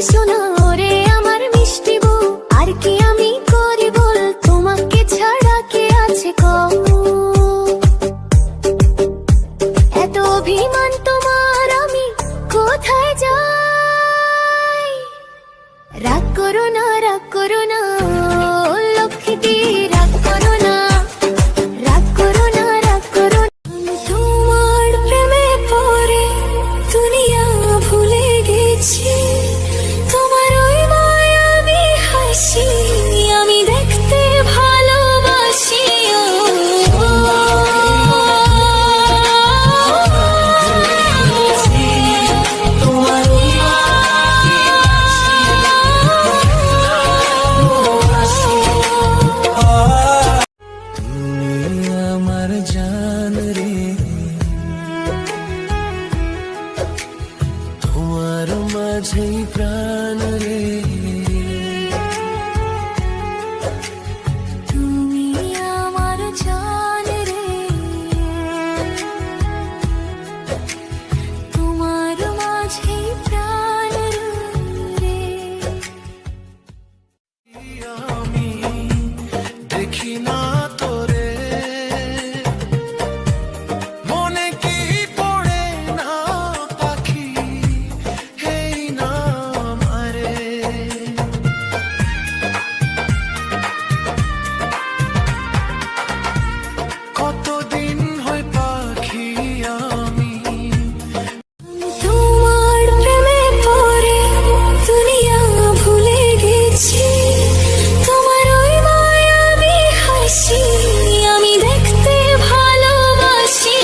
সোনা ওরে আমার মিষ্টি বউ, আর কি আমি করি বল, তোমাকে ছাড়া কে আছে কও। এত অভিমান তোমার আমি কোথায় যাই, রাগ করো না রাগ করো না লক্ষ্মীটি, রাগ করো না রাগ করো না রাগ করো না। তোমার প্রেমে পড়ে দুনিয়া ভুলে গেছি, তোমার ওই মায়াবী হাসি আমি দেখতে ভালোবাসি। আমার জান রে, তোমার মাঝেই প্রাণ রে, তুমি আমার জান রে, তোমার মাঝে প্রাণ রে। আমি দেখি না তোরে, মনে কি পড়ে না পাখি এই না মারে। কতদিন হয় পাখি আমি তোমার প্রেমে পড়ে দুনিয়া ভুলে গেছি, তোমার ওই মায়াবী হাসি আমি দেখতে ভালোবাসি।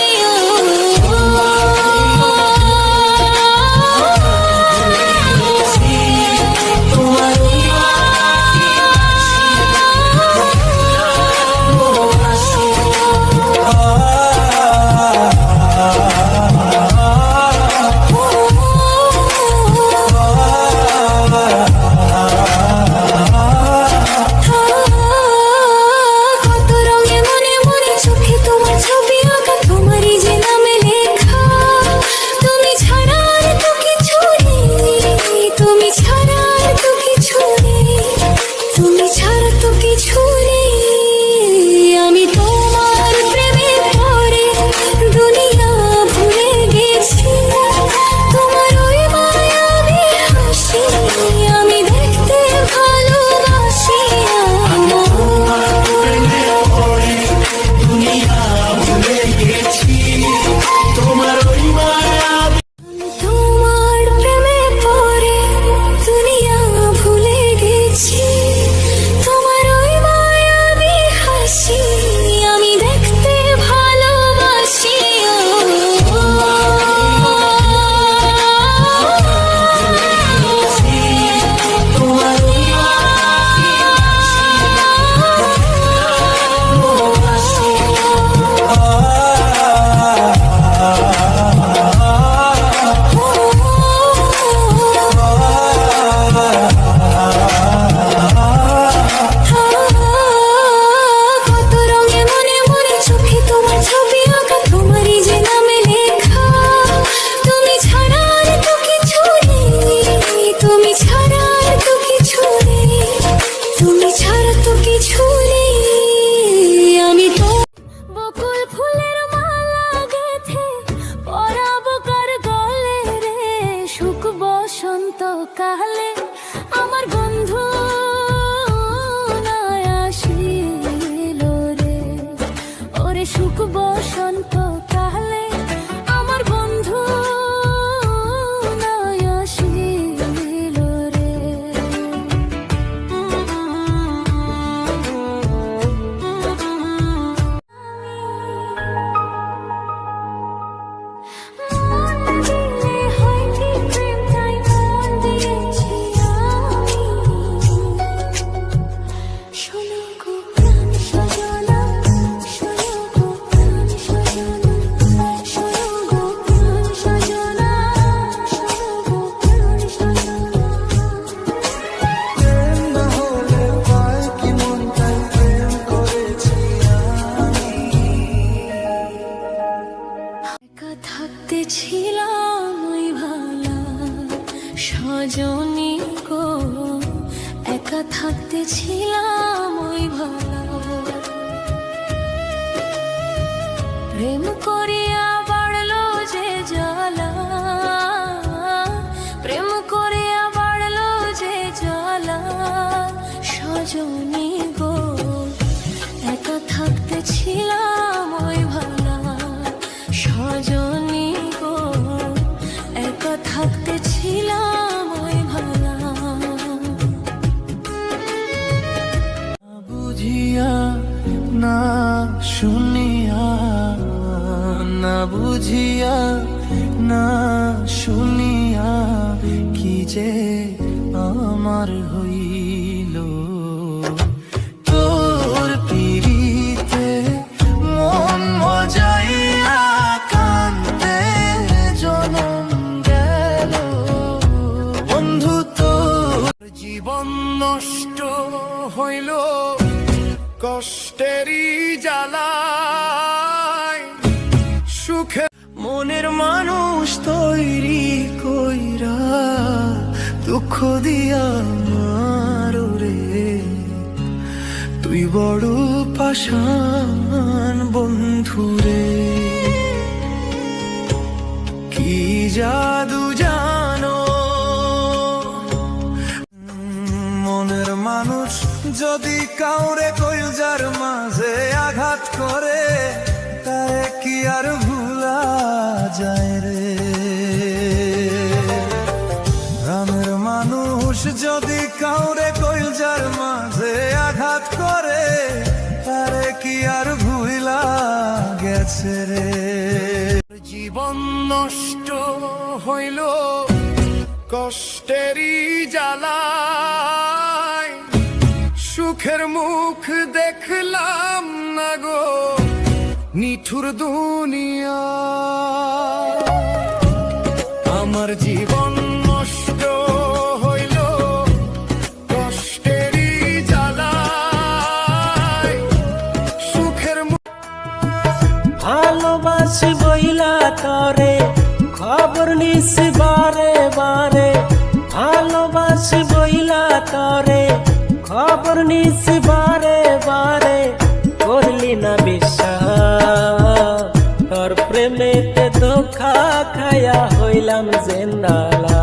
কত রঙে মনে মনে চোখে তোমার ছবি আঁকা, তোমারই যে নামে লেখা। তুমি ছাড়া আর তো কিছু নেই, তুমি ছাড়া আর তো কিছু নেই, তুমি ছাড়া তো কিছু নেই। আমি তোমার প্রেমে পড়ে দুনিয়া ভুলে গেছি, তোমার ওই মায়াবী হাসি আমি দেখতে ভালোবাসি। তোমার ওই মায়া তোমার প্রেমে পড়ে দুনিয়া ভুলে গেছি, তোমার ওই মায়াবী হাসি আমি দেখতে ভালোবাসি। কত রঙে মনে মনে চোখে তোমার ছবি আঁকা, তোমারই যে নামে লেখা। তুমি ছাড়া আর তো কিছু নেই, তুমি ছাড়া আর তো কিছু নেই, তুমি ছাড়া তো কিছু নেই। আমি তো বকুল ফুলের মালা গেথে পরাবো কার গলে রে, সুখ বসন্ত কালে আমার বন্ধু নাই আসিল রে, ওরে সুখ বসন্ত কালে আমার বন্ধু নাই আসিল রে। মন দিলে হয় কি প্রেম, তাই মন দিয়েছি আমি। শোনো গো প্রাণ সজনা, শোনো গো প্রাণ সজনী গো একা থাকতে ছিলাম ওই ভালো, প্রেম করিয়া বাড়লো যে জ্বালা, প্রেম করিয়া বাড়লো যে জ্বালা। সজনী গো একা থাকতে ছিলাম ওই ভালা, সজনী গো একা থাকতে ছিলাম ওই ভালা। বুঝিয়া না শুনিয়া, না বুঝিয়া না শুনিয়া কি যে আমার হইল। তোর পিড়িতে মন মজাইয়া কান্দে জনম গেল। বন্ধু তোর জীবন নষ্ট হইল কষ্টেরই জ্বালায়, সুখে মনের মানুষ তৈরি কইরা দুঃখ দিয়া মারো রে। তুই বড় পাষাণ বন্ধুরে, কি জাদু জানো মনের মানুষ যদি কাউরে কইলজার মাঝে আঘাত করে, তারে কি আর ভুলা যায় রে। প্রাণের মানুষ যদি কাউরে কইলজার মাঝে আঘাত করে, তারে কি আর ভুলা গেছে রে। জীবন নষ্ট হইল কষ্টেরই জ্বালায়, সুখের মুখ দেখলাম না গো নিঠুর দুনিয়া। আমার জীবন নষ্ট হইল কষ্টেরই জ্বালায়, সুখের মুখ। ভালোবাসি বইলা তরে খবর নিছি বারে বারে, ভালোবাসি বইলা তরে খবর নিছি বারে বারে। করলি না বিশ্বাস তোর প্রেমেতে ধোঁকা খায়া হইলাম জেন্দালা।